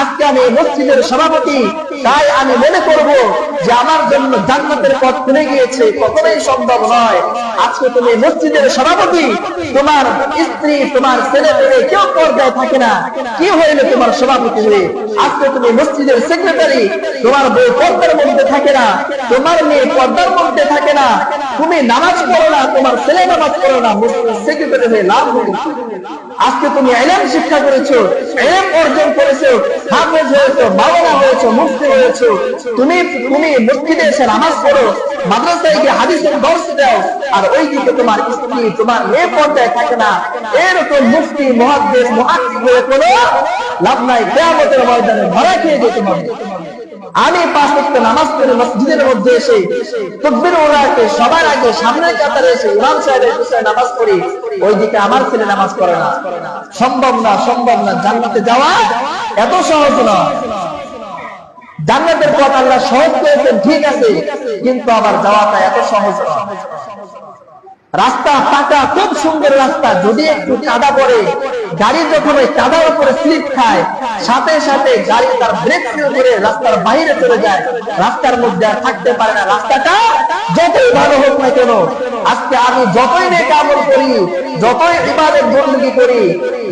আজকে আমি মসজিদের সভাপতি, তাই আমি মনে করব যে আমার জন্য জান্নাতের পথ খুলে গিয়েছে। কখনোই সম্ভব নয়। আজকে তুমি মসজিদের সভাপতি, তোমার স্ত্রী, তোমার ছেলে মেয়ে কেউ পর্দায় থাকে না, কি হইলে তোমার সভাপতি হয়ে? আজকে তুমি মসজিদের সেক্রেটারি, তোমার বউ পর্দার মধ্যে থাকে না, তোমার মেয়ে পর্দার মধ্যে থাকে না, তুমি নামাজ পড়ো না, তোমার ছেলে নামাজ পড়ো না, মসজিদের সেক্রেটারি হয়ে লাভ হবে? আজকে তুমি ইলম শিক্ষা করেছো, ইলম অর্জন করেছো, হাফেজ হয়েছো, মাওলানা হয়েছো, মুফতি হয়েছো, তুমি মসজিদে এসে নামাজ পড়ো, মাদ্রাসায় গিয়ে হাদিসের দর্শ দাও, আর ওইদিকে তোমার স্ত্রী, তোমার মেয়ে পর্দায় থাকে না। এরকম মুফতি, মুহাদ্দিস, মুহাক্কিক হয়ে কোনো লাভ নাই। কিয়ামতের ময়দানে ধরা খেয়ে যেতে হবে। আমি 5 ওয়াক্ত নামাজ পড়ে মসজিদের মধ্যে এসে তাকবীর ওলাকে সবার আগে সামনের কাতারে এসে ইমাম সাহেবের পিছনে নামাজ পড়ি, ওইদিকে আমার ছেলে নামাজ পড়ে না। সম্ভব না, সম্ভব না। জান্নাতে যাওয়া এত সহজ না। জান্নাতের পথ আল্লাহ সহজ করেছেন, ঠিক আছে, কিন্তু আবার যাওয়াটা এত সহজ না। রাস্তা পাকা, খুব সুন্দর রাস্তা, যদি একটু কাদা পড়ে, গাড়ি যখন ওই কাদার উপরে স্লিপ খায়, সাথে সাথে গাড়ি তার ব্রেক ফেল করে রাস্তার বাইরে চলে যায়, রাস্তার মধ্যে আর থাকতে পারে না। রাস্তাটা যতই ভালো হোক না কেন, আজকে আমি যতই নেক আমল করি, যতই ইবাদত বন্দেগী করি,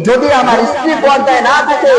যদি আমার স্ত্রী পর্দায় না থাকে,